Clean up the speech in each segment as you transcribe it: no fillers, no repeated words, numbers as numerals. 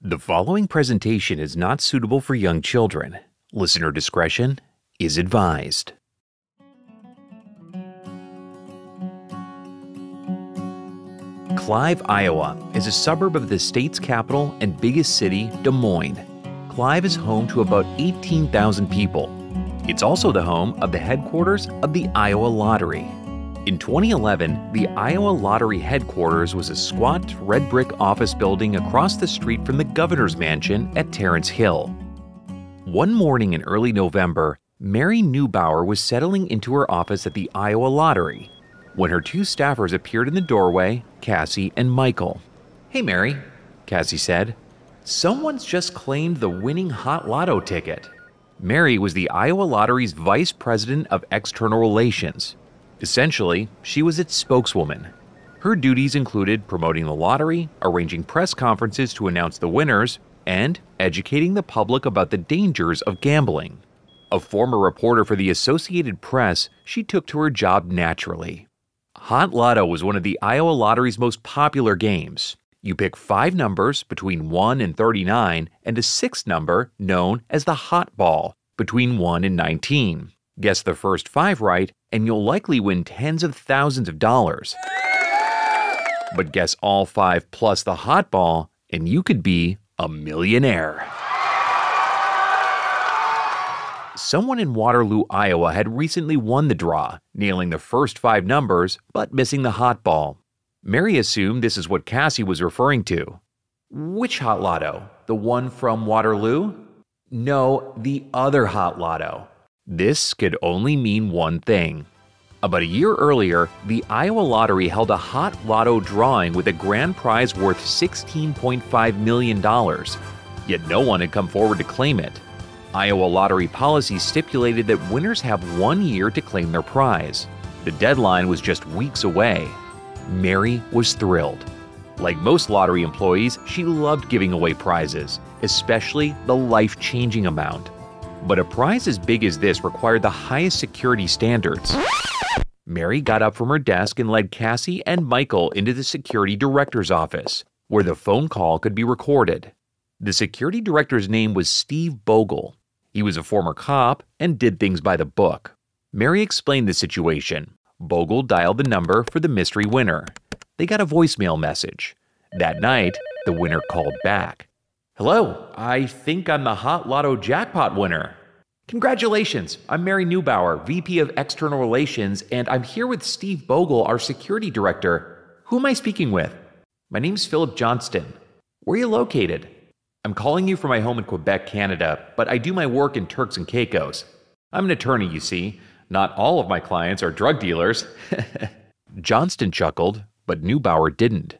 The following presentation is not suitable for young children. Listener discretion is advised. Clive, Iowa is a suburb of the state's capital and biggest city, Des Moines. Clive is home to about 18,000 people. It's also the home of the headquarters of the Iowa Lottery. In 2011, the Iowa Lottery headquarters was a squat, red brick office building across the street from the governor's mansion at Terrence Hill. One morning in early November, Mary Neubauer was settling into her office at the Iowa Lottery when her two staffers appeared in the doorway, Cassie and Michael. "Hey, Mary," Cassie said. "Someone's just claimed the winning Hot Lotto ticket." Mary was the Iowa Lottery's vice president of external relations. Essentially, she was its spokeswoman. Her duties included promoting the lottery, arranging press conferences to announce the winners, and educating the public about the dangers of gambling. A former reporter for the Associated Press, she took to her job naturally. Hot Lotto was one of the Iowa Lottery's most popular games. You pick 5 numbers between 1 and 39 and a 6th number known as the hot ball between 1 and 19. Guess the first 5 right, and you'll likely win tens of thousands of dollars. But guess all 5 plus the hot ball, and you could be a millionaire. Someone in Waterloo, Iowa had recently won the draw, nailing the first 5 numbers, but missing the hot ball. Mary assumed this is what Cassie was referring to. "Which Hot Lotto? The one from Waterloo?" "No, the other Hot Lotto." This could only mean one thing. About a year earlier, the Iowa Lottery held a Hot Lotto drawing with a grand prize worth $16.5 million, yet no one had come forward to claim it. Iowa Lottery policy stipulated that winners have 1 year to claim their prize. The deadline was just weeks away. Mary was thrilled. Like most lottery employees, she loved giving away prizes, especially the life-changing amount. But a prize as big as this required the highest security standards. Mary got up from her desk and led Cassie and Michael into the security director's office, where the phone call could be recorded. The security director's name was Steve Bogle. He was a former cop and did things by the book. Mary explained the situation. Bogle dialed the number for the mystery winner. They got a voicemail message. That night, the winner called back. "Hello, I think I'm the Hot Lotto jackpot winner." "Congratulations, I'm Mary Neubauer, VP of External Relations, and I'm here with Steve Bogle, our security director. Who am I speaking with?" "My name's Philip Johnston." "Where are you located?" "I'm calling you from my home in Quebec, Canada, but I do my work in Turks and Caicos. I'm an attorney, you see. Not all of my clients are drug dealers." Johnston chuckled, but Neubauer didn't.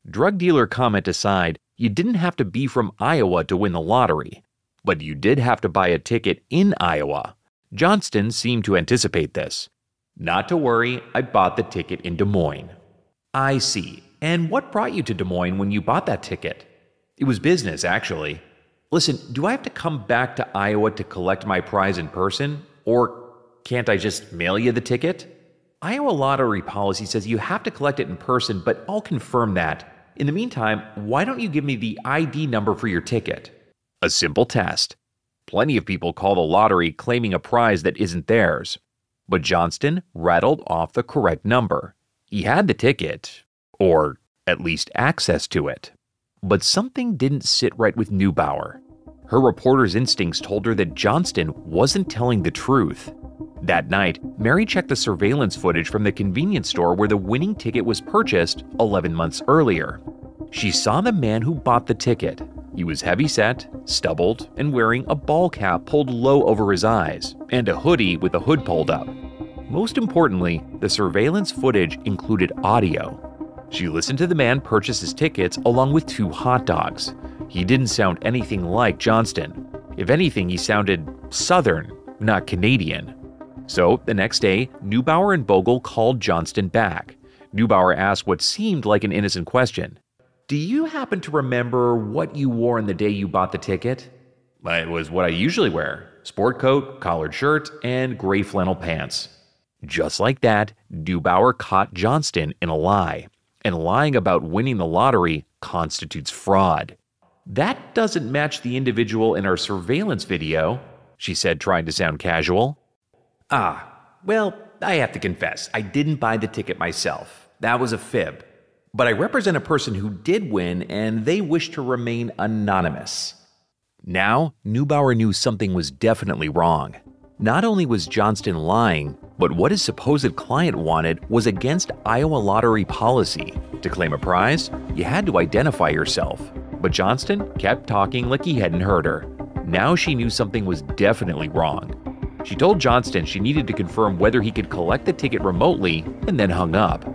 Drug dealer comment aside, you didn't have to be from Iowa to win the lottery, but you did have to buy a ticket in Iowa. Johnston seemed to anticipate this. "Not to worry, I bought the ticket in Des Moines." "I see. And what brought you to Des Moines when you bought that ticket?" "It was business, actually." "Listen, do I have to come back to Iowa to collect my prize in person? Or can't I just mail you the ticket?" "Iowa Lottery policy says you have to collect it in person, but I'll confirm that. In the meantime, why don't you give me the ID number for your ticket?" A simple test. Plenty of people call the lottery claiming a prize that isn't theirs. But Johnston rattled off the correct number. He had the ticket, or at least access to it. But something didn't sit right with Neubauer. Her reporter's instincts told her that Johnston wasn't telling the truth. That night, Mary checked the surveillance footage from the convenience store where the winning ticket was purchased 11 months earlier. She saw the man who bought the ticket. He was heavy-set, stubbled, and wearing a ball cap pulled low over his eyes, and a hoodie with the hood pulled up. Most importantly, the surveillance footage included audio. She listened to the man purchase his tickets along with 2 hot dogs. He didn't sound anything like Johnston. If anything, he sounded Southern, not Canadian. So, the next day, Neubauer and Bogle called Johnston back. Neubauer asked what seemed like an innocent question. "Do you happen to remember what you wore on the day you bought the ticket?" "It was what I usually wear. Sport coat, collared shirt, and gray flannel pants." Just like that, Neubauer caught Johnston in a lie. And lying about winning the lottery constitutes fraud. "That doesn't match the individual in our surveillance video," she said, trying to sound casual. "Well, I have to confess, I didn't buy the ticket myself. That was a fib. But I represent a person who did win, and they wish to remain anonymous." Now, Neubauer knew something was definitely wrong. Not only was Johnston lying, but what his supposed client wanted was against Iowa lottery policy. To claim a prize, you had to identify yourself. But Johnston kept talking like he hadn't heard her. Now she knew something was definitely wrong. She told Johnston she needed to confirm whether he could collect the ticket remotely, and then hung up.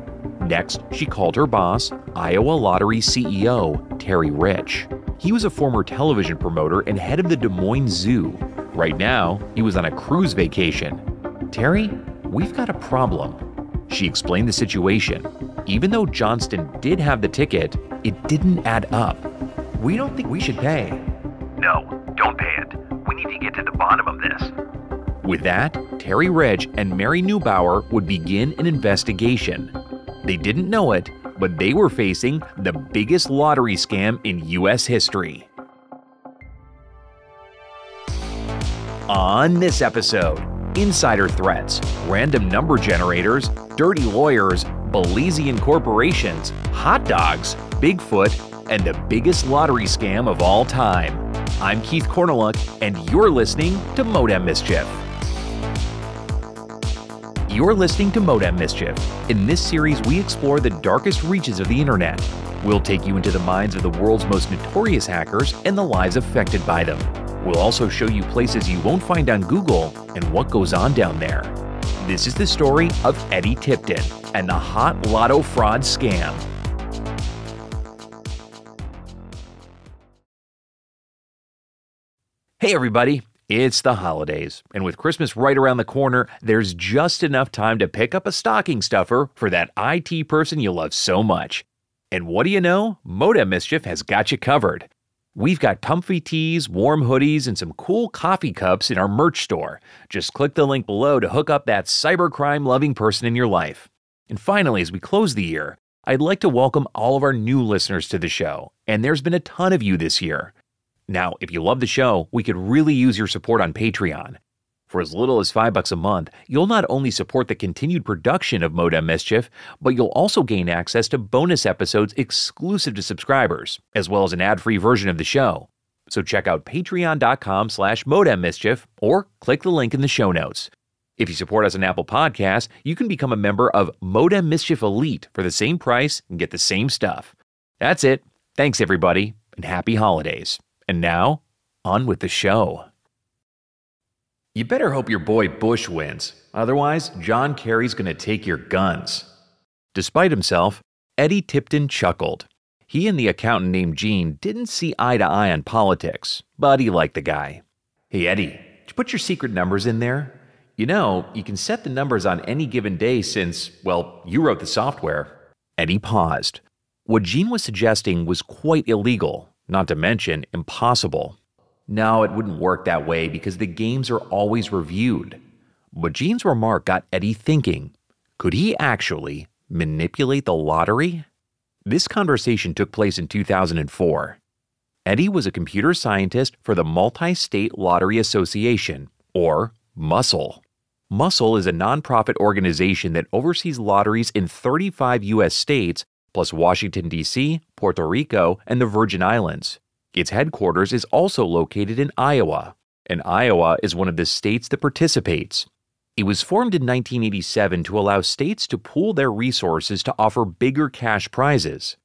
Next, she called her boss, Iowa Lottery CEO Terry Rich. He was a former television promoter and head of the Des Moines Zoo. Right now, he was on a cruise vacation. "Terry, we've got a problem." She explained the situation. Even though Johnston did have the ticket, it didn't add up. "We don't think we should pay." "No, don't pay it. We need to get to the bottom of this." With that, Terry Rich and Mary Neubauer would begin an investigation. They didn't know it, but they were facing the biggest lottery scam in U.S. history. On this episode, insider threats, random number generators, dirty lawyers, Belizean corporations, hot dogs, Bigfoot, and the biggest lottery scam of all time. I'm Keith Corneluk, and you're listening to Modem Mischief. You're listening to Modem Mischief. In this series, we explore the darkest reaches of the internet. We'll take you into the minds of the world's most notorious hackers and the lives affected by them. We'll also show you places you won't find on Google and what goes on down there. This is the story of Eddie Tipton and the Hot Lotto Fraud scam. Hey everybody, it's the holidays, and with Christmas right around the corner, there's just enough time to pick up a stocking stuffer for that IT person you love so much. And what do you know? Modem Mischief has got you covered. We've got comfy tees, warm hoodies, and some cool coffee cups in our merch store. Just click the link below to hook up that cybercrime-loving person in your life. And finally, as we close the year, I'd like to welcome all of our new listeners to the show, and there's been a ton of you this year. Now, if you love the show, we could really use your support on Patreon. For as little as $5 a month, you'll not only support the continued production of Modem Mischief, but you'll also gain access to bonus episodes exclusive to subscribers, as well as an ad-free version of the show. So check out patreon.com/modemmischief or click the link in the show notes. If you support us on Apple Podcasts, you can become a member of Modem Mischief Elite for the same price and get the same stuff. That's it. Thanks everybody, and happy holidays. And now, on with the show. You better hope your boy Bush wins. Otherwise, John Kerry's going to take your guns. Despite himself, Eddie Tipton chuckled. He and the accountant named Gene didn't see eye to eye on politics, but he liked the guy. "Hey Eddie, did you put your secret numbers in there? You know, you can set the numbers on any given day since, well, you wrote the software." Eddie paused. What Gene was suggesting was quite illegal, not to mention impossible. No, it wouldn't work that way because the games are always reviewed. But Gene's remark got Eddie thinking. Could he actually manipulate the lottery? This conversation took place in 2004. Eddie was a computer scientist for the Multi-State Lottery Association, or MUSL. MUSL is a nonprofit organization that oversees lotteries in 35 U.S. states, plus Washington, D.C., Puerto Rico, and the Virgin Islands. Its headquarters is also located in Iowa, and Iowa is one of the states that participates. It was formed in 1987 to allow states to pool their resources to offer bigger cash prizes.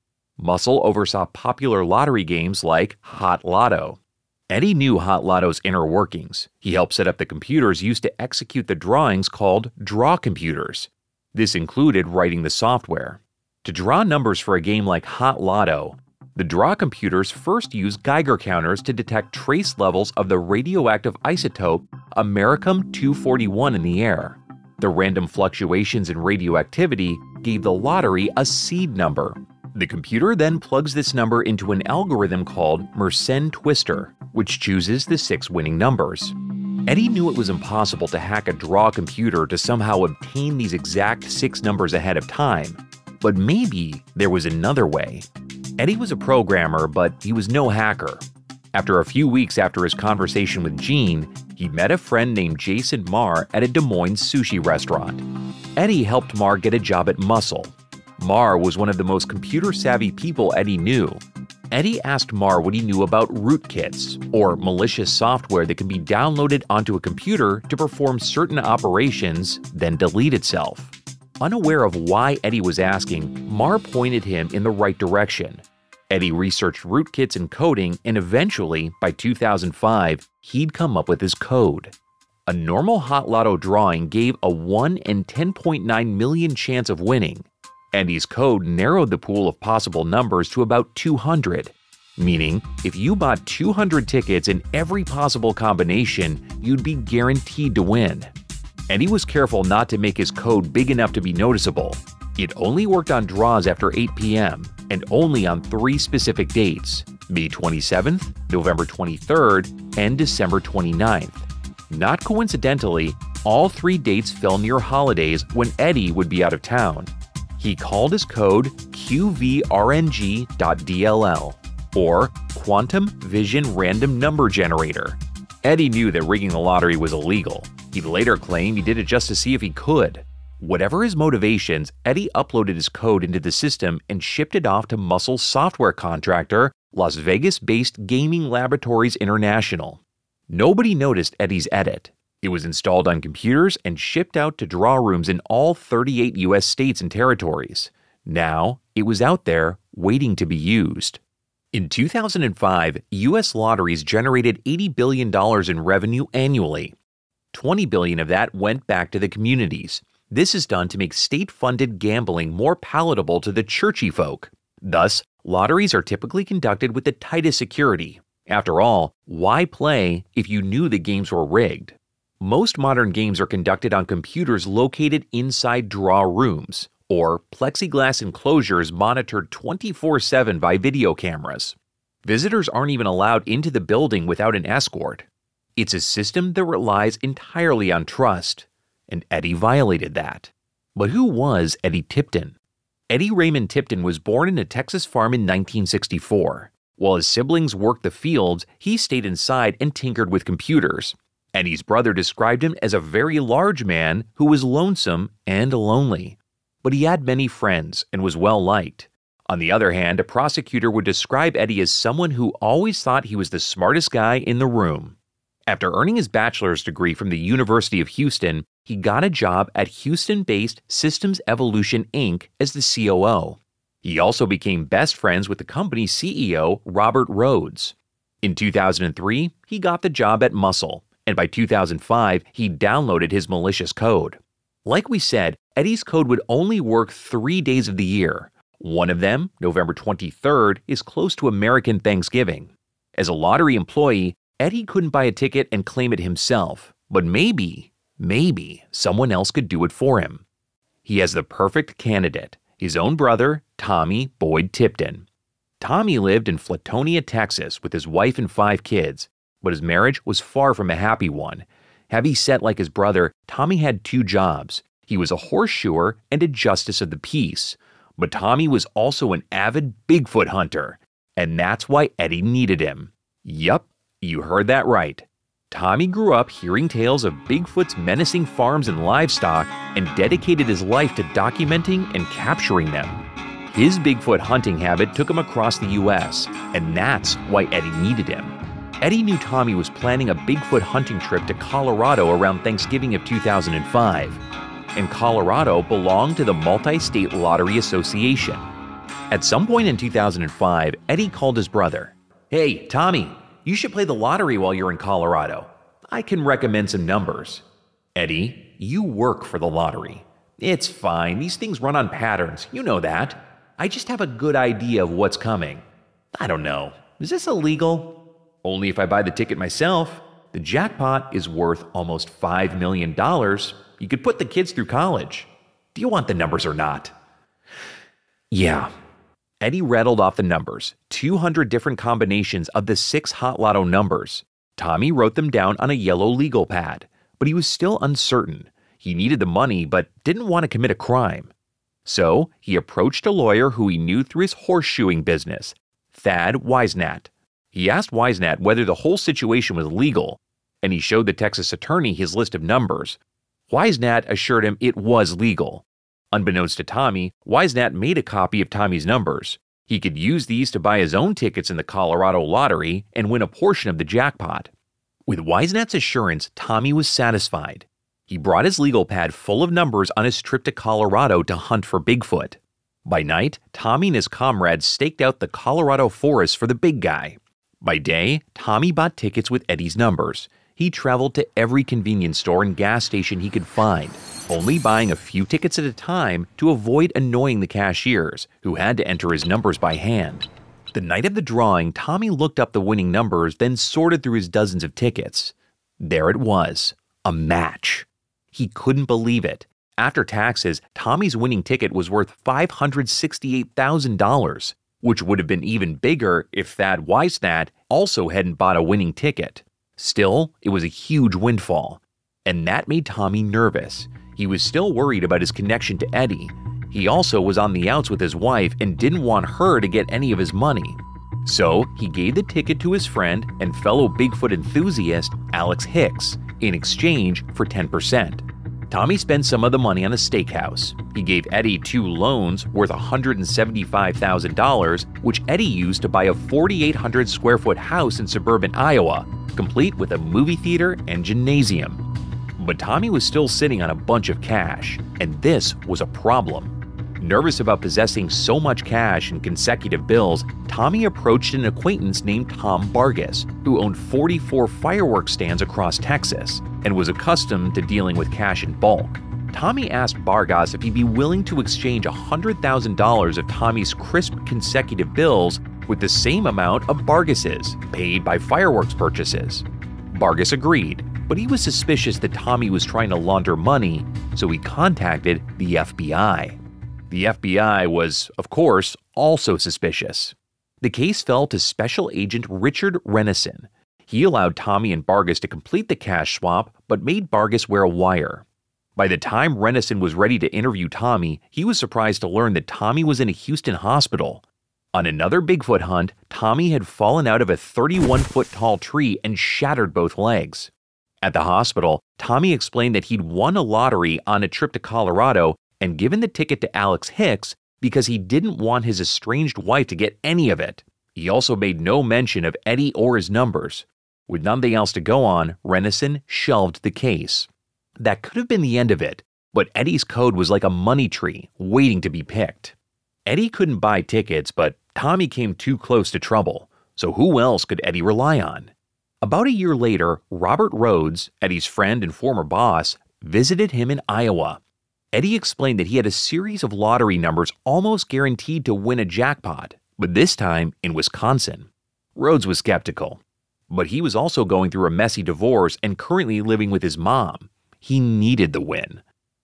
MUSL oversaw popular lottery games like Hot Lotto. Eddie knew Hot Lotto's inner workings. He helped set up the computers used to execute the drawings called draw computers. This included writing the software. To draw numbers for a game like Hot Lotto, the draw computers first used Geiger counters to detect trace levels of the radioactive isotope americium-241 in the air. The random fluctuations in radioactivity gave the lottery a seed number. The computer then plugs this number into an algorithm called Mersenne Twister, which chooses the 6 winning numbers. Eddie knew it was impossible to hack a draw computer to somehow obtain these exact 6 numbers ahead of time, but maybe there was another way. Eddie was a programmer, but he was no hacker. After a few weeks after his conversation with Gene, he met a friend named Jason Marr at a Des Moines sushi restaurant. Eddie helped Marr get a job at Muscle. Marr was one of the most computer-savvy people Eddie knew. Eddie asked Marr what he knew about rootkits, or malicious software that can be downloaded onto a computer to perform certain operations, then delete itself. Unaware of why Eddie was asking, Marr pointed him in the right direction. Eddie researched rootkits and coding, and eventually, by 2005, he'd come up with his code. A normal Hot Lotto drawing gave a 1 in 10.9 million chance of winning. Eddie's code narrowed the pool of possible numbers to about 200, meaning if you bought 200 tickets in every possible combination, you'd be guaranteed to win. Eddie was careful not to make his code big enough to be noticeable. It only worked on draws after 8 p.m. and only on 3 specific dates: May 27th, November 23rd, and December 29th. Not coincidentally, all 3 dates fell near holidays when Eddie would be out of town. He called his code QVRNG.DLL, or Quantum Vision Random Number Generator. Eddie knew that rigging the lottery was illegal. He'd later claim he did it just to see if he could. Whatever his motivations, Eddie uploaded his code into the system and shipped it off to Muscle's software contractor, Las Vegas-based Gaming Laboratories International. Nobody noticed Eddie's edit. It was installed on computers and shipped out to draw rooms in all 38 U.S. states and territories. Now, it was out there, waiting to be used. In 2005, U.S. lotteries generated $80 billion in revenue annually. $20 billion of that went back to the communities. This is done to make state-funded gambling more palatable to the churchy folk. Thus, lotteries are typically conducted with the tightest security. After all, why play if you knew the games were rigged? Most modern games are conducted on computers located inside draw rooms, or plexiglass enclosures monitored 24/7 by video cameras. Visitors aren't even allowed into the building without an escort. It's a system that relies entirely on trust, and Eddie violated that. But who was Eddie Tipton? Eddie Raymond Tipton was born in a Texas farm in 1964. While his siblings worked the fields, he stayed inside and tinkered with computers. Eddie's brother described him as a very large man who was lonesome and lonely. But he had many friends and was well-liked. On the other hand, a prosecutor would describe Eddie as someone who always thought he was the smartest guy in the room. After earning his bachelor's degree from the University of Houston, he got a job at Houston-based Systems Evolution, Inc. as the COO. He also became best friends with the company's CEO, Robert Rhodes. In 2003, he got the job at Muscle, and by 2005, he downloaded his malicious code. Like we said, Eddie's code would only work 3 days of the year. One of them, November 23rd, is close to American Thanksgiving. As a lottery employee, Eddie couldn't buy a ticket and claim it himself, but maybe someone else could do it for him. He has the perfect candidate, his own brother, Tommy Boyd Tipton. Tommy lived in Flatonia, Texas with his wife and 5 kids, but his marriage was far from a happy one. Heavy set like his brother, Tommy had 2 jobs. He was a horseshoer and a justice of the peace. But Tommy was also an avid Bigfoot hunter, and that's why Eddie needed him. Yup, you heard that right. Tommy grew up hearing tales of Bigfoot's menacing farms and livestock and dedicated his life to documenting and capturing them. His Bigfoot hunting habit took him across the U.S., and that's why Eddie needed him. Eddie knew Tommy was planning a Bigfoot hunting trip to Colorado around Thanksgiving of 2005, and Colorado belonged to the Multi-State Lottery Association. At some point in 2005, Eddie called his brother. "Hey, Tommy, you should play the lottery while you're in Colorado. I can recommend some numbers." "Eddie, you work for the lottery." "It's fine. These things run on patterns. You know that. I just have a good idea of what's coming." "I don't know. Is this illegal?" "Only if I buy the ticket myself. The jackpot is worth almost $5 million. You could put the kids through college. Do you want the numbers or not?" "Yeah." Eddie rattled off the numbers, 200 different combinations of the 6 Hot Lotto numbers. Tommy wrote them down on a yellow legal pad, but he was still uncertain. He needed the money, but didn't want to commit a crime. So he approached a lawyer who he knew through his horseshoeing business, Thad Weisnat. He asked Weisnat whether the whole situation was legal, and he showed the Texas attorney his list of numbers. Weisnat assured him it was legal. Unbeknownst to Tommy, Weisnat made a copy of Tommy's numbers. He could use these to buy his own tickets in the Colorado lottery and win a portion of the jackpot. With Weisnat's assurance, Tommy was satisfied. He brought his legal pad full of numbers on his trip to Colorado to hunt for Bigfoot. By night, Tommy and his comrades staked out the Colorado forest for the big guy. By day, Tommy bought tickets with Eddie's numbers. He traveled to every convenience store and gas station he could find, only buying a few tickets at a time to avoid annoying the cashiers, who had to enter his numbers by hand. The night of the drawing, Tommy looked up the winning numbers, then sorted through his dozens of tickets. There it was, a match. He couldn't believe it. After taxes, Tommy's winning ticket was worth $568,000, which would have been even bigger if Thad Weisnat also hadn't bought a winning ticket. Still, it was a huge windfall. And that made Tommy nervous. He was still worried about his connection to Eddie. He also was on the outs with his wife and didn't want her to get any of his money. So he gave the ticket to his friend and fellow Bigfoot enthusiast, Alex Hicks, in exchange for 10%. Tommy spent some of the money on a steakhouse. He gave Eddie 2 loans worth $175,000, which Eddie used to buy a 4,800 square foot house in suburban Iowa, complete with a movie theater and gymnasium. But Tommy was still sitting on a bunch of cash, and this was a problem. Nervous about possessing so much cash and consecutive bills, Tommy approached an acquaintance named Tom Bargas, who owned 44 fireworks stands across Texas and was accustomed to dealing with cash in bulk. Tommy asked Bargas if he'd be willing to exchange $100,000 of Tommy's crisp consecutive bills with the same amount of Bargas's, paid by fireworks purchases. Bargas agreed, but he was suspicious that Tommy was trying to launder money, so he contacted the FBI. The FBI was, of course, also suspicious. The case fell to Special Agent Richard Renison. He allowed Tommy and Bargas to complete the cash swap, but made Bargas wear a wire. By the time Renison was ready to interview Tommy, he was surprised to learn that Tommy was in a Houston hospital. On another Bigfoot hunt, Tommy had fallen out of a 31-foot-tall tree and shattered both legs. At the hospital, Tommy explained that he'd won a lottery on a trip to Colorado and given the ticket to Alex Hicks because he didn't want his estranged wife to get any of it. He also made no mention of Eddie or his numbers. With nothing else to go on, Renison shelved the case. That could have been the end of it, but Eddie's code was like a money tree, waiting to be picked. Eddie couldn't buy tickets, but Tommy came too close to trouble, so who else could Eddie rely on? About a year later, Robert Rhodes, Eddie's friend and former boss, visited him in Iowa. Eddie explained that he had a series of lottery numbers almost guaranteed to win a jackpot, but this time in Wisconsin. Rhodes was skeptical, but he was also going through a messy divorce and currently living with his mom. He needed the win.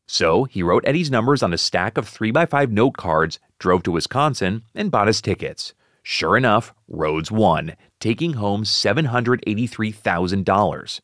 So he wrote Eddie's numbers on a stack of 3x5 note cards, drove to Wisconsin, and bought his tickets. Sure enough, Rhodes won, taking home $783,000.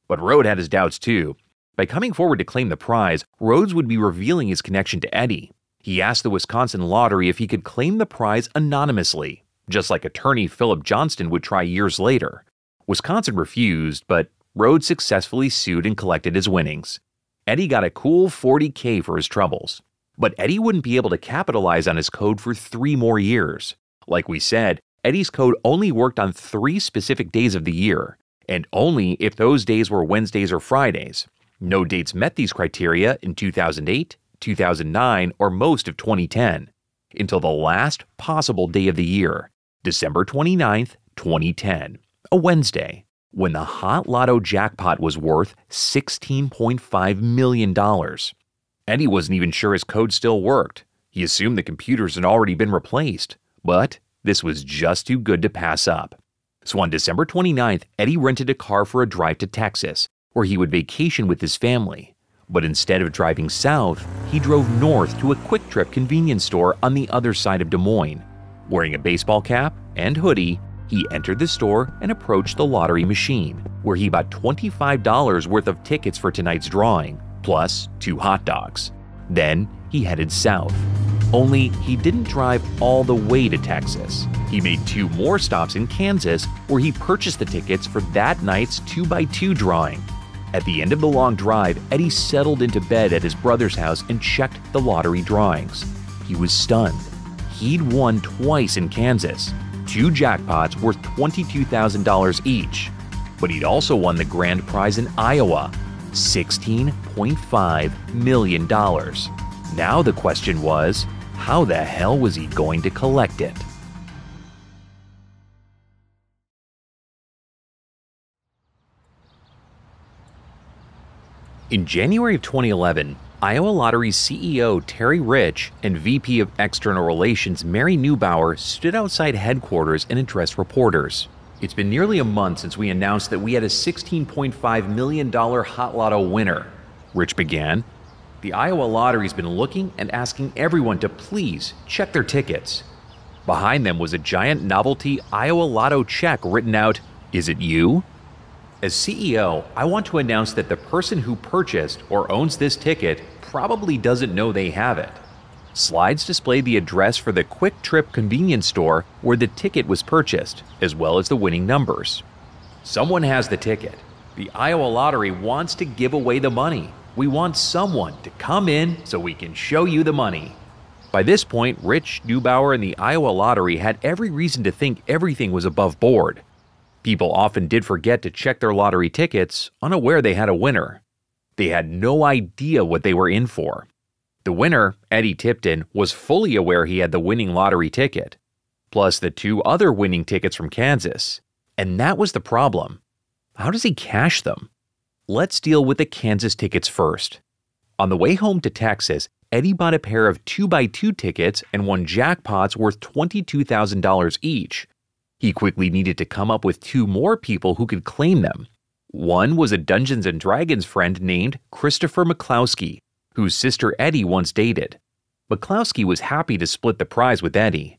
But Rhodes had his doubts too. By coming forward to claim the prize, Rhodes would be revealing his connection to Eddie. He asked the Wisconsin lottery if he could claim the prize anonymously, just like attorney Philip Johnston would try years later. Wisconsin refused, but Rhodes successfully sued and collected his winnings. Eddie got a cool $40,000 for his troubles. But Eddie wouldn't be able to capitalize on his code for 3 more years. Like we said, Eddie's code only worked on 3 specific days of the year, and only if those days were Wednesdays or Fridays. No dates met these criteria in 2008, 2009, or most of 2010, until the last possible day of the year, December 29th, 2010, a Wednesday, when the Hot Lotto jackpot was worth $16.5 million. Eddie wasn't even sure his code still worked. He assumed the computers had already been replaced, but this was just too good to pass up. So on December 29th, Eddie rented a car for a drive to Texas, where he would vacation with his family. But instead of driving south, he drove north to a Quick Trip convenience store on the other side of Des Moines. Wearing a baseball cap and hoodie, he entered the store and approached the lottery machine, where he bought $25 worth of tickets for tonight's drawing, plus 2 hot dogs. Then he headed south. Only he didn't drive all the way to Texas. He made 2 more stops in Kansas where he purchased the tickets for that night's 2x2 drawing. At the end of the long drive, Eddie settled into bed at his brother's house and checked the lottery drawings. He was stunned. He'd won twice in Kansas, 2 jackpots worth $22,000 each. But he'd also won the grand prize in Iowa, $16.5 million. Now the question was, how the hell was he going to collect it? In January of 2011, Iowa Lottery's CEO Terry Rich and VP of External Relations Mary Neubauer stood outside headquarters and addressed reporters. It's been nearly a month since we announced that we had a $16.5 million Hot Lotto winner, Rich began. The Iowa Lottery's been looking and asking everyone to please check their tickets. Behind them was a giant novelty Iowa Lotto check written out, "Is it you?" As CEO, I want to announce that the person who purchased or owns this ticket probably doesn't know they have it. Slides display the address for the Quick Trip convenience store where the ticket was purchased, as well as the winning numbers. Someone has the ticket. The Iowa Lottery wants to give away the money. We want someone to come in so we can show you the money. By this point, Rich, Neubauer, and the Iowa Lottery had every reason to think everything was above board. People often did forget to check their lottery tickets, unaware they had a winner. They had no idea what they were in for. The winner, Eddie Tipton, was fully aware he had the winning lottery ticket, plus the 2 other winning tickets from Kansas. And that was the problem. How does he cash them? Let's deal with the Kansas tickets first. On the way home to Texas, Eddie bought a pair of 2x2 tickets and won jackpots worth $22,000 each. He quickly needed to come up with 2 more people who could claim them. One was a Dungeons & Dragons friend named Christopher McClowski, whose sister Eddie once dated. McClowski was happy to split the prize with Eddie.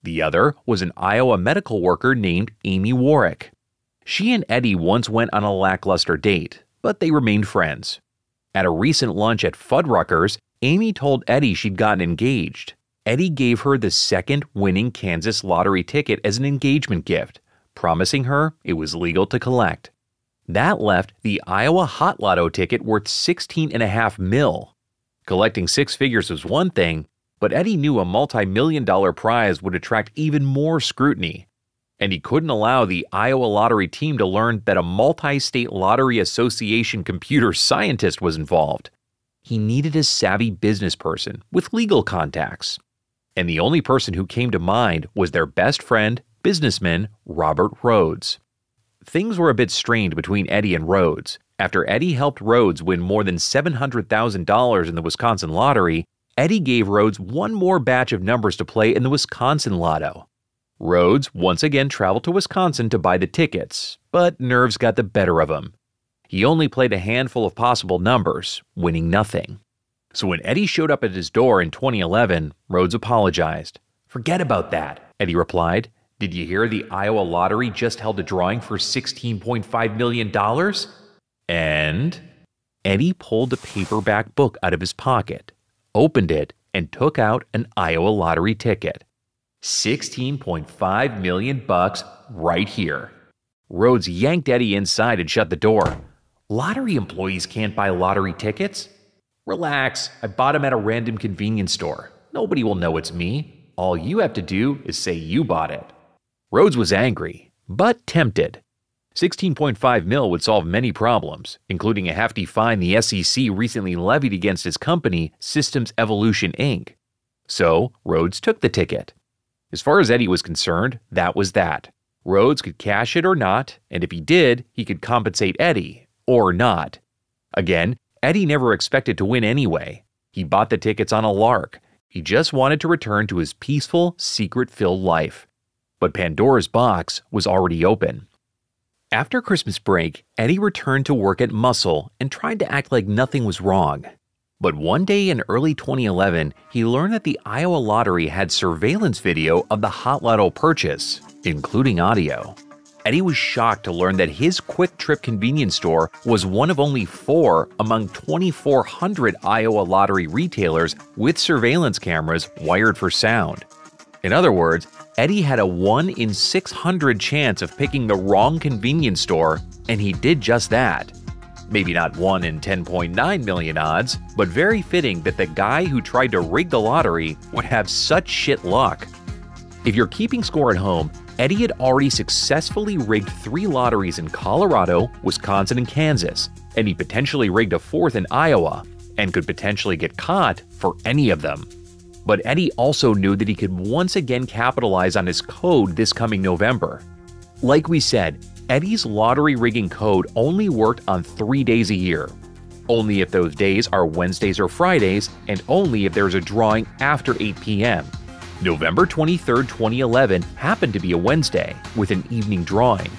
The other was an Iowa medical worker named Amy Warwick. She and Eddie once went on a lackluster date, but they remained friends. At a recent lunch at Fuddruckers, Amy told Eddie she'd gotten engaged. Eddie gave her the second winning Kansas lottery ticket as an engagement gift, promising her it was legal to collect. That left the Iowa Hot Lotto ticket worth $16.5 million. Collecting 6 figures was one thing, but Eddie knew a multi-million-dollar prize would attract even more scrutiny. And he couldn't allow the Iowa Lottery team to learn that a multi-state lottery association computer scientist was involved. He needed a savvy business person with legal contacts. And the only person who came to mind was their best friend, businessman Robert Rhodes. Things were a bit strained between Eddie and Rhodes. After Eddie helped Rhodes win more than $700,000 in the Wisconsin lottery, Eddie gave Rhodes one more batch of numbers to play in the Wisconsin Lotto. Rhodes once again traveled to Wisconsin to buy the tickets, but nerves got the better of him. He only played a handful of possible numbers, winning nothing. So when Eddie showed up at his door in 2011, Rhodes apologized. "Forget about that," Eddie replied. "Did you hear the Iowa Lottery just held a drawing for $16.5 million? And Eddie pulled a paperback book out of his pocket, opened it, and took out an Iowa Lottery ticket. $16.5 million right here. Rhodes yanked Eddie inside and shut the door. "Lottery employees can't buy lottery tickets." "Relax, I bought them at a random convenience store. Nobody will know it's me. All you have to do is say you bought it." Rhodes was angry, but tempted. $16.5 million would solve many problems, including a hefty fine the SEC recently levied against his company, Systems Evolution Inc. So, Rhodes took the ticket. As far as Eddie was concerned, that was that. Rhodes could cash it or not, and if he did, he could compensate Eddie, or not. Again, Eddie never expected to win anyway. He bought the tickets on a lark. He just wanted to return to his peaceful, secret-filled life. But Pandora's box was already open. After Christmas break, Eddie returned to work at Muscle and tried to act like nothing was wrong. But one day in early 2011, he learned that the Iowa Lottery had surveillance video of the Hot Lotto purchase, including audio. Eddie was shocked to learn that his Quick Trip convenience store was one of only 4 among 2,400 Iowa lottery retailers with surveillance cameras wired for sound. In other words, Eddie had a 1 in 600 chance of picking the wrong convenience store, and he did just that. Maybe not 1 in 10.9 million odds, but very fitting that the guy who tried to rig the lottery would have such shit luck. If you're keeping score at home, Eddie had already successfully rigged 3 lotteries in Colorado, Wisconsin, and Kansas, and he potentially rigged a 4th in Iowa, and could potentially get caught for any of them. But Eddie also knew that he could once again capitalize on his code this coming November. Like we said, Eddie's lottery rigging code only worked on 3 days a year. Only if those days are Wednesdays or Fridays, and only if there's a drawing after 8 p.m. November 23, 2011 happened to be a Wednesday, with an evening drawing.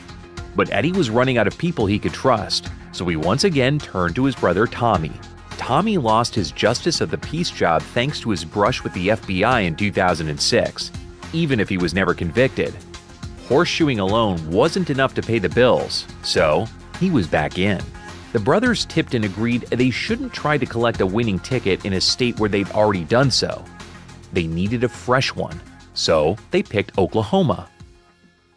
But Eddie was running out of people he could trust, so he once again turned to his brother Tommy. Tommy lost his Justice of the Peace job thanks to his brush with the FBI in 2006, even if he was never convicted. Horseshoeing alone wasn't enough to pay the bills, so he was back in. The brothers Tipton agreed they shouldn't try to collect a winning ticket in a state where they'd already done so. They needed a fresh one, so they picked Oklahoma.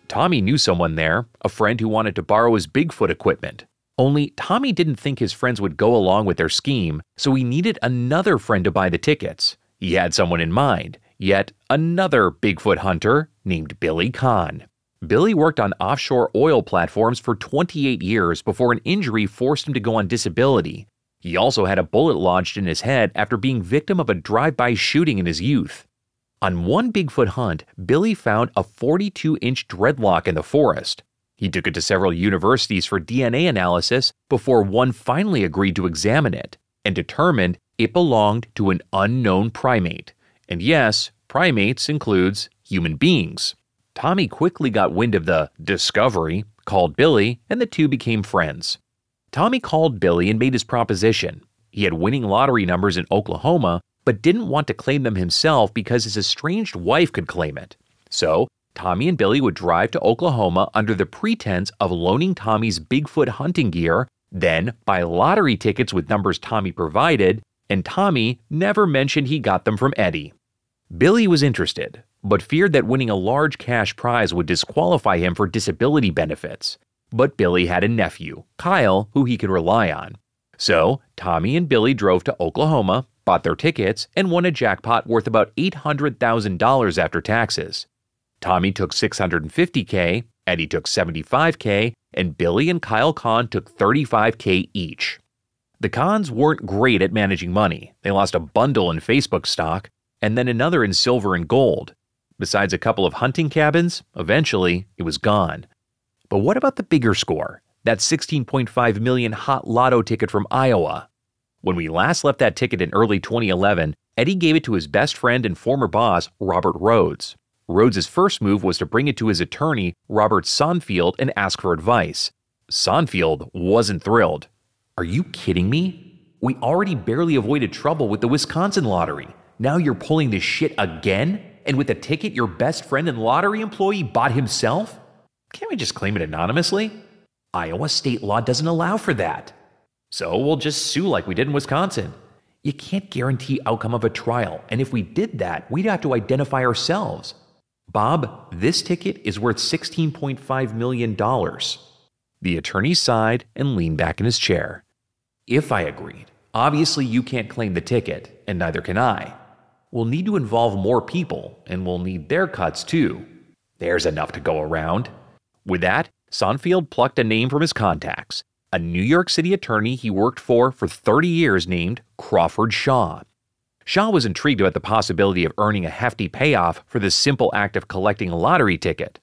Tommy knew someone there, a friend who wanted to borrow his Bigfoot equipment. Only Tommy didn't think his friends would go along with their scheme, so he needed another friend to buy the tickets. He had someone in mind, yet another Bigfoot hunter named Billy Kahn. Billy worked on offshore oil platforms for 28 years before an injury forced him to go on disability. He also had a bullet lodged in his head after being victim of a drive-by shooting in his youth. On one Bigfoot hunt, Billy found a 42-inch dreadlock in the forest. He took it to several universities for DNA analysis before one finally agreed to examine it and determined it belonged to an unknown primate. And yes, primates includes human beings. Tommy quickly got wind of the discovery, called Billy, and the two became friends. Tommy called Billy and made his proposition. He had winning lottery numbers in Oklahoma, but didn't want to claim them himself because his estranged wife could claim it. So, Tommy and Billy would drive to Oklahoma under the pretense of loaning Tommy's Bigfoot hunting gear, then buy lottery tickets with numbers Tommy provided, and Tommy never mentioned he got them from Eddie. Billy was interested, but feared that winning a large cash prize would disqualify him for disability benefits. But Billy had a nephew, Kyle, who he could rely on. So, Tommy and Billy drove to Oklahoma, bought their tickets, and won a jackpot worth about $800,000 after taxes. Tommy took $650K, Eddie took $75K, and Billy and Kyle Kahn took $35K each. The Kahns weren't great at managing money. They lost a bundle in Facebook stock, and then another in silver and gold. Besides a couple of hunting cabins, eventually it was gone. But what about the bigger score? That $16.5 million Hot Lotto ticket from Iowa. When we last left that ticket in early 2011, Eddie gave it to his best friend and former boss, Robert Rhodes. Rhodes' first move was to bring it to his attorney, Robert Sonfield, and ask for advice. Sonfield wasn't thrilled. "Are you kidding me? We already barely avoided trouble with the Wisconsin lottery. Now you're pulling this shit again? And with a ticket your best friend and lottery employee bought himself? Can't we just claim it anonymously? Iowa state law doesn't allow for that. So we'll just sue like we did in Wisconsin. You can't guarantee outcome of a trial, and if we did that, we'd have to identify ourselves. Bob, this ticket is worth $16.5 million. The attorney sighed and leaned back in his chair. If I agreed, obviously you can't claim the ticket, and neither can I. We'll need to involve more people, and we'll need their cuts too. There's enough to go around. With that, Sonfield plucked a name from his contacts, a New York City attorney he worked for 30 years named Crawford Shaw. Shaw was intrigued about the possibility of earning a hefty payoff for the simple act of collecting a lottery ticket.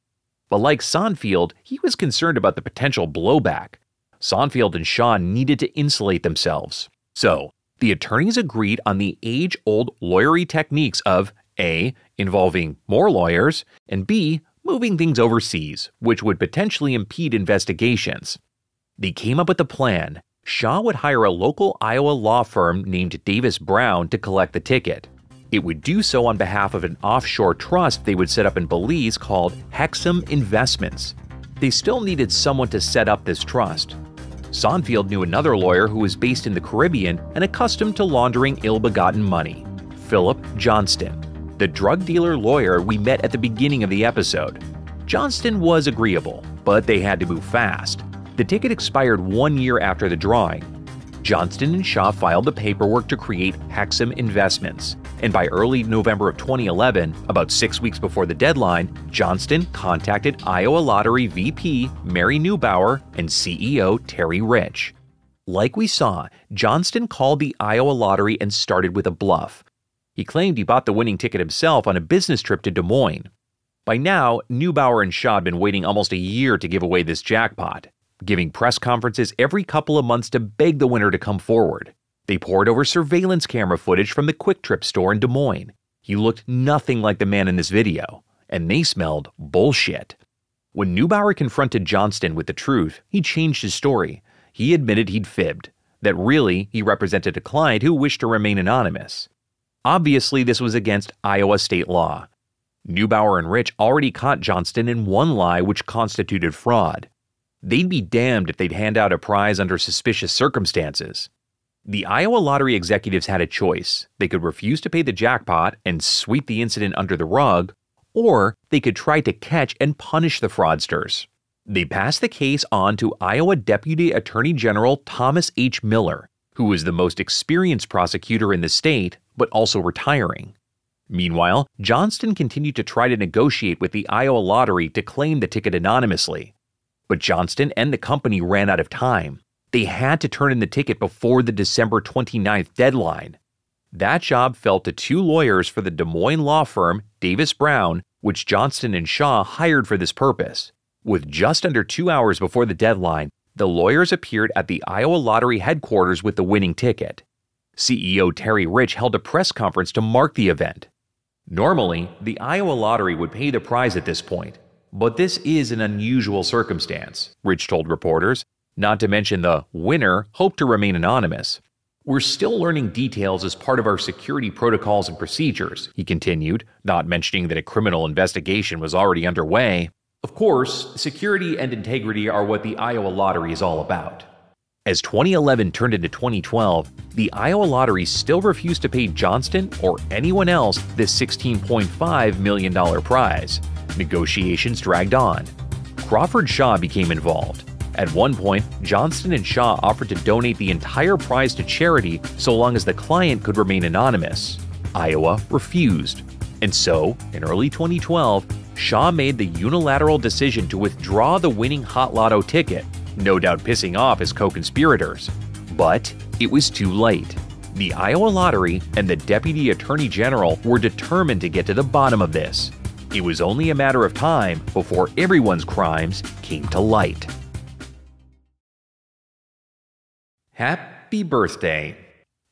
But like Sonfield, he was concerned about the potential blowback. Sonfield and Shaw needed to insulate themselves. So, the attorneys agreed on the age-old lawyery techniques of A. involving more lawyers, and B. moving things overseas, which would potentially impede investigations. They came up with a plan. Shaw would hire a local Iowa law firm named Davis Brown to collect the ticket. It would do so on behalf of an offshore trust they would set up in Belize called Hexam Investments. they still needed someone to set up this trust. Sonfield knew another lawyer who was based in the Caribbean and accustomed to laundering ill-begotten money, Philip Johnston, the drug dealer lawyer we met at the beginning of the episode. Johnston was agreeable, but they had to move fast. The ticket expired 1 year after the drawing. Johnston and Shaw filed the paperwork to create Hexam Investments, and by early November of 2011, about 6 weeks before the deadline, Johnston contacted Iowa Lottery VP Mary Neubauer and CEO Terry Rich. Like we saw, Johnston called the Iowa Lottery and started with a bluff. He claimed he bought the winning ticket himself on a business trip to Des Moines. By now, Neubauer and Shaw had been waiting almost a year to give away this jackpot, giving press conferences every couple of months to beg the winner to come forward. They pored over surveillance camera footage from the Quick Trip store in Des Moines. He looked nothing like the man in this video, and they smelled bullshit. When Neubauer confronted Johnston with the truth, he changed his story. He admitted he'd fibbed, that really he represented a client who wished to remain anonymous. Obviously, this was against Iowa state law. Neubauer and Rich already caught Johnston in one lie which constituted fraud. They'd be damned if they'd hand out a prize under suspicious circumstances. The Iowa Lottery executives had a choice. They could refuse to pay the jackpot and sweep the incident under the rug, or they could try to catch and punish the fraudsters. They passed the case on to Iowa Deputy Attorney General Thomas H. Miller, who was the most experienced prosecutor in the state, but also retiring. Meanwhile, Johnston continued to try to negotiate with the Iowa Lottery to claim the ticket anonymously. But Johnston and the company ran out of time. They had to turn in the ticket before the December 29th deadline. That job fell to two lawyers for the Des Moines law firm Davis Brown, which Johnston and Shaw hired for this purpose. With just under 2 hours before the deadline, the lawyers appeared at the Iowa Lottery headquarters with the winning ticket. CEO Terry Rich held a press conference to mark the event. Normally, the Iowa Lottery would pay the prize at this point, but this is an unusual circumstance, Rich told reporters, not to mention the winner hoped to remain anonymous. We're still learning details as part of our security protocols and procedures, he continued, not mentioning that a criminal investigation was already underway. Of course, security and integrity are what the Iowa Lottery is all about. As 2011 turned into 2012, the Iowa Lottery still refused to pay Johnston or anyone else this $16.5 million prize. Negotiations dragged on. Crawford Shaw became involved. At one point, Johnston and Shaw offered to donate the entire prize to charity so long as the client could remain anonymous. Iowa refused. And so, in early 2012, Shaw made the unilateral decision to withdraw the winning Hot Lotto ticket, no doubt pissing off his co-conspirators. But it was too late. The Iowa Lottery and the Deputy Attorney General were determined to get to the bottom of this. It was only a matter of time before everyone's crimes came to light. Happy birthday!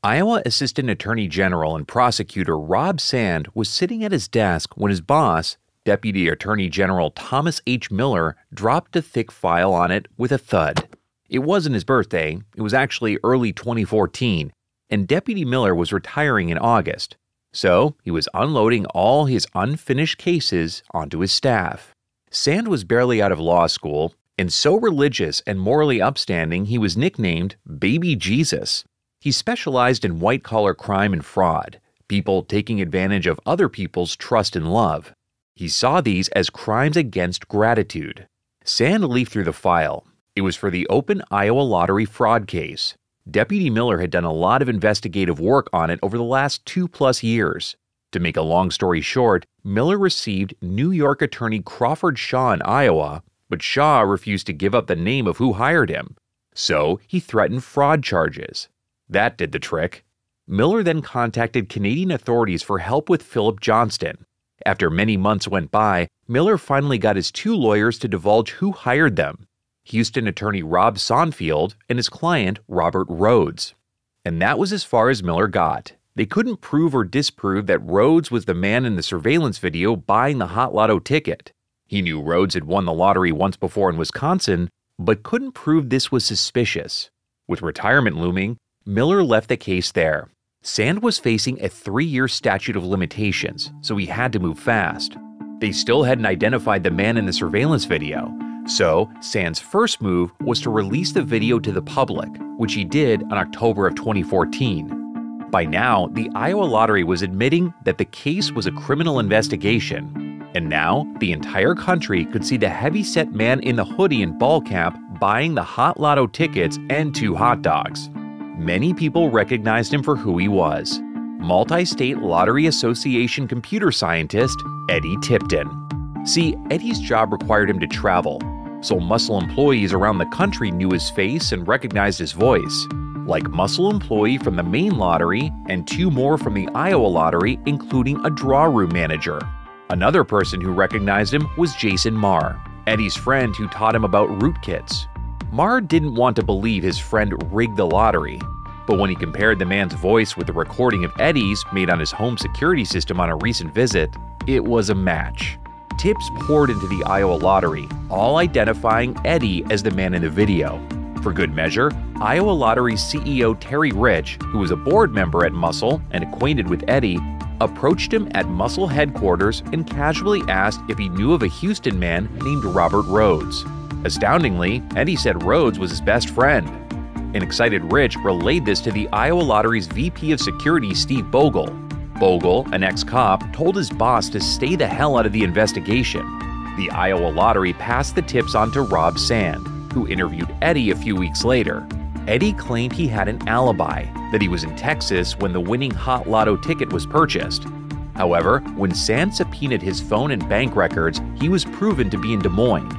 Iowa Assistant Attorney General and Prosecutor Rob Sand was sitting at his desk when his boss, Deputy Attorney General Thomas H. Miller, dropped a thick file on it with a thud. It wasn't his birthday, it was actually early 2014, and Deputy Miller was retiring in August, so he was unloading all his unfinished cases onto his staff. Sand was barely out of law school, and so religious and morally upstanding he was nicknamed Baby Jesus. He specialized in white-collar crime and fraud, people taking advantage of other people's trust and love. He saw these as crimes against gratitude. Sand leafed through the file. It was for the open Iowa Lottery fraud case. Deputy Miller had done a lot of investigative work on it over the last 2+ years. To make a long story short, Miller received New York attorney Crawford Shaw in Iowa, but Shaw refused to give up the name of who hired him. So he threatened fraud charges. That did the trick. Miller then contacted Canadian authorities for help with Philip Johnston. After many months went by, Miller finally got his two lawyers to divulge who hired them: Houston attorney Rob Sonfield and his client Robert Rhodes. And that was as far as Miller got. They couldn't prove or disprove that Rhodes was the man in the surveillance video buying the Hot Lotto ticket. He knew Rhodes had won the lottery once before in Wisconsin, but couldn't prove this was suspicious. With retirement looming, Miller left the case there. Sand was facing a 3-year statute of limitations, so he had to move fast. They still hadn't identified the man in the surveillance video. So, Sand's first move was to release the video to the public, which he did in October of 2014. By now, the Iowa Lottery was admitting that the case was a criminal investigation, and now the entire country could see the heavy-set man in the hoodie and ball cap buying the Hot Lotto tickets and 2 hot dogs. Many people recognized him for who he was: Multi-State Lottery Association computer scientist Eddie Tipton. See, Eddie's job required him to travel, so muscle employees around the country knew his face and recognized his voice, like muscle employee from the Maine Lottery and 2 more from the Iowa Lottery, including a draw room manager. Another person who recognized him was Jason Marr, Eddie's friend who taught him about rootkits. Marr didn't want to believe his friend rigged the lottery, but when he compared the man's voice with the recording of Eddie's made on his home security system on a recent visit, it was a match. Tips poured into the Iowa Lottery, all identifying Eddie as the man in the video. For good measure, Iowa Lottery CEO Terry Rich, who was a board member at Muscle and acquainted with Eddie, approached him at Muscle headquarters and casually asked if he knew of a Houston man named Robert Rhodes. Astoundingly, Eddie said Rhodes was his best friend. An excited Rich relayed this to the Iowa Lottery's VP of Security, Steve Bogle. Bogle, an ex-cop, told his boss to stay the hell out of the investigation. The Iowa Lottery passed the tips on to Rob Sand, who interviewed Eddie a few weeks later. Eddie claimed he had an alibi, that he was in Texas when the winning Hot Lotto ticket was purchased. However, when Sand subpoenaed his phone and bank records, he was proven to be in Des Moines.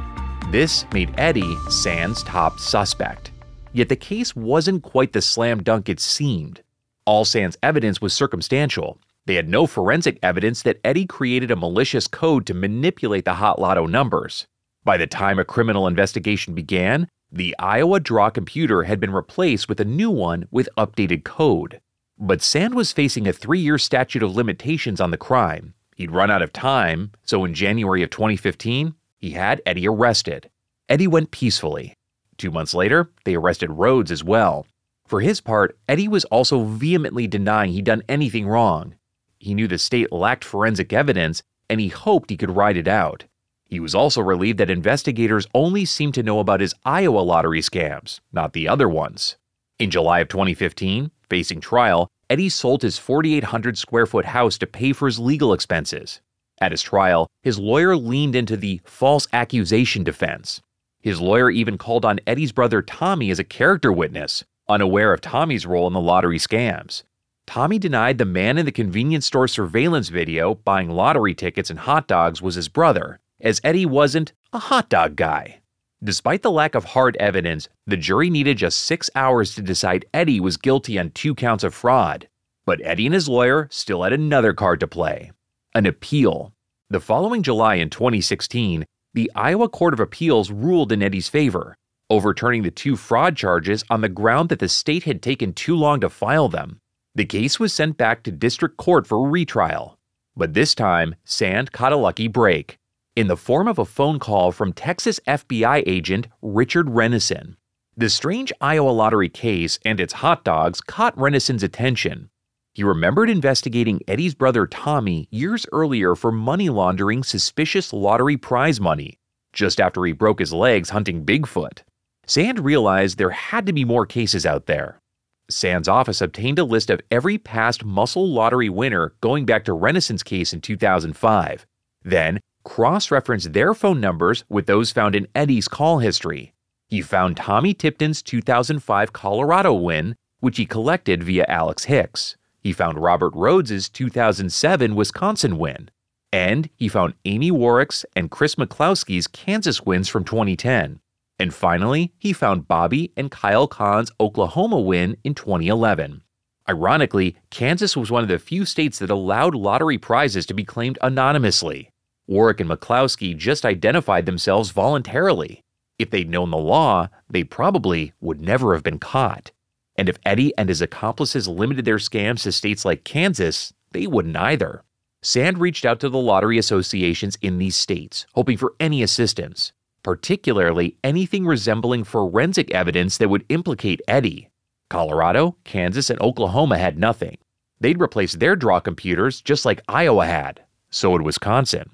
This made Eddie Sand's top suspect. Yet the case wasn't quite the slam dunk it seemed. All Sand's evidence was circumstantial. They had no forensic evidence that Eddie created a malicious code to manipulate the Hot Lotto numbers. By the time a criminal investigation began, the Iowa draw computer had been replaced with a new one with updated code. But Sand was facing a 3-year statute of limitations on the crime. He'd run out of time, so in January of 2015, he had Eddie arrested. Eddie went peacefully. 2 months later, they arrested Rhodes as well. For his part, Eddie was also vehemently denying he'd done anything wrong. He knew the state lacked forensic evidence, and he hoped he could ride it out. He was also relieved that investigators only seemed to know about his Iowa lottery scams, not the other ones. In July of 2015, facing trial, Eddie sold his 4,800 square foot house to pay for his legal expenses. At his trial, his lawyer leaned into the false accusation defense. His lawyer even called on Eddie's brother Tommy as a character witness, unaware of Tommy's role in the lottery scams. Tommy denied the man in the convenience store surveillance video buying lottery tickets and hot dogs was his brother, as Eddie wasn't a hot dog guy. Despite the lack of hard evidence, the jury needed just 6 hours to decide Eddie was guilty on 2 counts of fraud. But Eddie and his lawyer still had another card to play: an appeal. The following July in 2016, the Iowa Court of Appeals ruled in Eddie's favor, overturning the 2 fraud charges on the ground that the state had taken too long to file them. The case was sent back to district court for retrial. But this time, Sand caught a lucky break, in the form of a phone call from Texas FBI agent Richard Renison. The strange Iowa lottery case and its hot dogs caught Renison's attention. He remembered investigating Eddie's brother Tommy years earlier for money laundering suspicious lottery prize money, just after he broke his legs hunting Bigfoot. Sand realized there had to be more cases out there. Sand's office obtained a list of every past muscle lottery winner going back to Renison's case in 2005. Then, cross-referenced their phone numbers with those found in Eddie's call history. He found Tommy Tipton's 2005 Colorado win, which he collected via Alex Hicks. He found Robert Rhodes's 2007 Wisconsin win. And he found Amy Warwick's and Chris McClowski's Kansas wins from 2010. And finally, he found Bobby and Kyle Kahn's Oklahoma win in 2011. Ironically, Kansas was one of the few states that allowed lottery prizes to be claimed anonymously. Warwick and McClowski just identified themselves voluntarily. If they'd known the law, they probably would never have been caught. And if Eddie and his accomplices limited their scams to states like Kansas, they wouldn't either. Sand reached out to the lottery associations in these states, hoping for any assistance, particularly anything resembling forensic evidence that would implicate Eddie. Colorado, Kansas, and Oklahoma had nothing. They'd replaced their draw computers just like Iowa had. So would Wisconsin.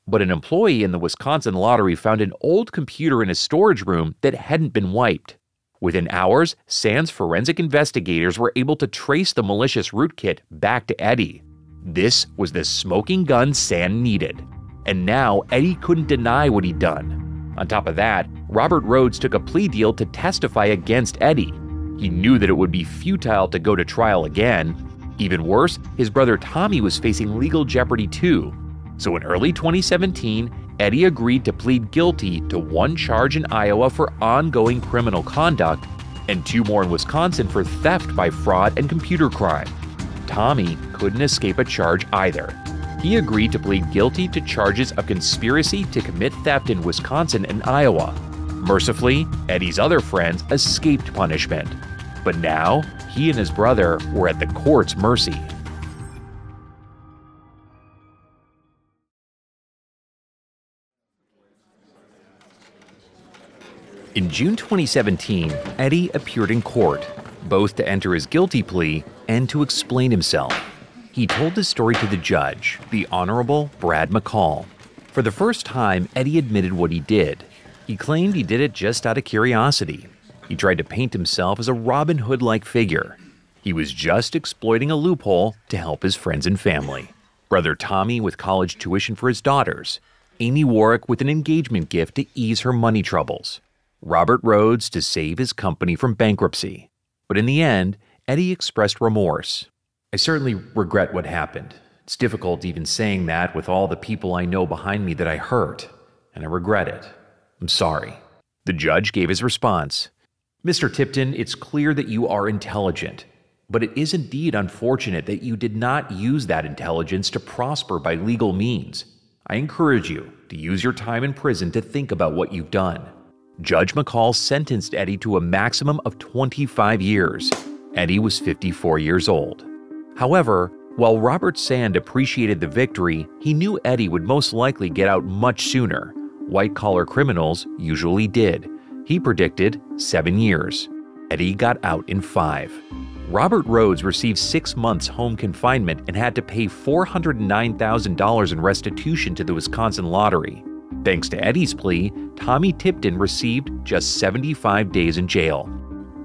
But an employee in the Wisconsin lottery found an old computer in a storage room that hadn't been wiped. Within hours, Sand's forensic investigators were able to trace the malicious rootkit back to Eddie. This was the smoking gun Sand needed. And now Eddie couldn't deny what he'd done. On top of that, Robert Rhodes took a plea deal to testify against Eddie. He knew that it would be futile to go to trial again. Even worse, his brother Tommy was facing legal jeopardy too. So in early 2017, Eddie agreed to plead guilty to one charge in Iowa for ongoing criminal conduct and 2 more in Wisconsin for theft by fraud and computer crime. Tommy couldn't escape a charge either. He agreed to plead guilty to charges of conspiracy to commit theft in Wisconsin and Iowa. Mercifully, Eddie's other friends escaped punishment. But now, he and his brother were at the court's mercy. In June 2017, Eddie appeared in court, both to enter his guilty plea and to explain himself. He told his story to the judge, the Honorable Brad McCall. For the first time, Eddie admitted what he did. He claimed he did it just out of curiosity. He tried to paint himself as a Robin Hood-like figure. He was just exploiting a loophole to help his friends and family. Brother Tommy with college tuition for his daughters. Amy Warwick with an engagement gift to ease her money troubles. Robert Rhodes to save his company from bankruptcy. But in the end, Eddie expressed remorse. "I certainly regret what happened. It's difficult even saying that with all the people I know behind me that I hurt, and I regret it. I'm sorry." The judge gave his response. "Mr. Tipton, it's clear that you are intelligent, but it is indeed unfortunate that you did not use that intelligence to prosper by legal means. I encourage you to use your time in prison to think about what you've done." Judge McCall sentenced Eddie to a maximum of 25 years. Eddie was 54 years old. However, while Robert Sand appreciated the victory, he knew Eddie would most likely get out much sooner. White-collar criminals usually did. He predicted 7 years. Eddie got out in 5. Robert Rhodes received 6 months home confinement and had to pay $409,000 in restitution to the Wisconsin lottery. Thanks to Eddie's plea, Tommy Tipton received just 75 days in jail.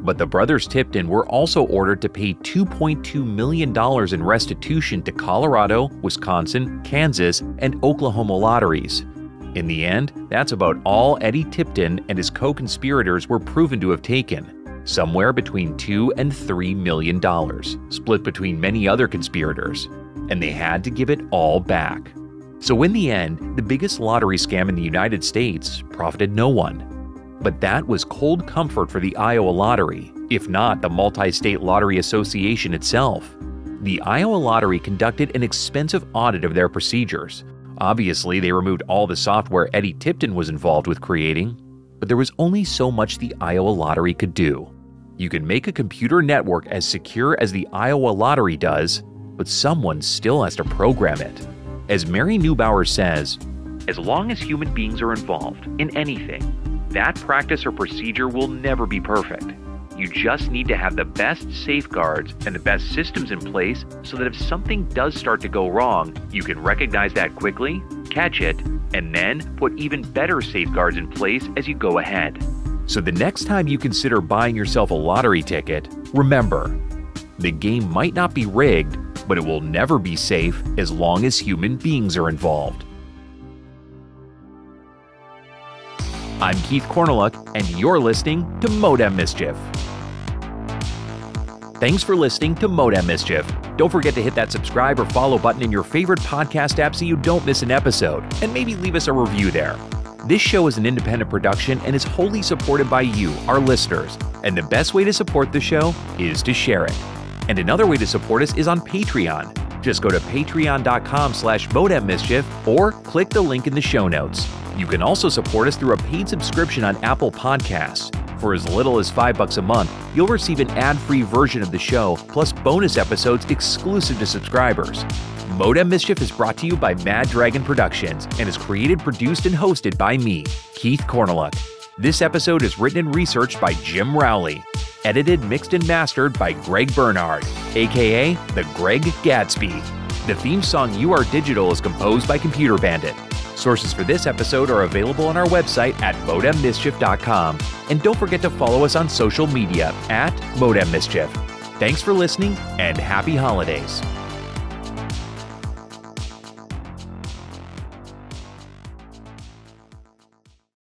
But the brothers Tipton were also ordered to pay $2.2 million in restitution to Colorado, Wisconsin, Kansas, and Oklahoma lotteries. In the end, that's about all Eddie Tipton and his co-conspirators were proven to have taken, somewhere between $2 and $3 million, split between many other conspirators, and they had to give it all back. So in the end, the biggest lottery scam in the United States profited no one. But that was cold comfort for the Iowa lottery, if not the Multi-State Lottery Association itself. The Iowa lottery conducted an expensive audit of their procedures. Obviously, they removed all the software Eddie Tipton was involved with creating, but there was only so much the Iowa lottery could do. You can make a computer network as secure as the Iowa lottery does, but someone still has to program it. As Mary Neubauer says, "As long as human beings are involved in anything, that practice or procedure will never be perfect. You just need to have the best safeguards and the best systems in place so that if something does start to go wrong, you can recognize that quickly, catch it, and then put even better safeguards in place as you go ahead." So the next time you consider buying yourself a lottery ticket, remember, the game might not be rigged, but it will never be safe as long as human beings are involved. I'm Keith Corneluk, and you're listening to Modem Mischief. Thanks for listening to Modem Mischief. Don't forget to hit that subscribe or follow button in your favorite podcast app so you don't miss an episode, and maybe leave us a review there. This show is an independent production and is wholly supported by you, our listeners, and the best way to support the show is to share it. And another way to support us is on Patreon. Just go to patreon.com/modemmischief or click the link in the show notes. You can also support us through a paid subscription on Apple Podcasts. For as little as $5 a month, you'll receive an ad-free version of the show, plus bonus episodes exclusive to subscribers. Modem Mischief is brought to you by Mad Dragon Productions and is created, produced, and hosted by me, Keith Corneluk. This episode is written and researched by Jim Rowley. Edited, mixed, and mastered by Greg Bernhard, aka the Greg Gatsby. The theme song You Are Digital is composed by Computer Bandit. Sources for this episode are available on our website at modemmischief.com. And don't forget to follow us on social media at Modem Mischief. Thanks for listening and happy holidays.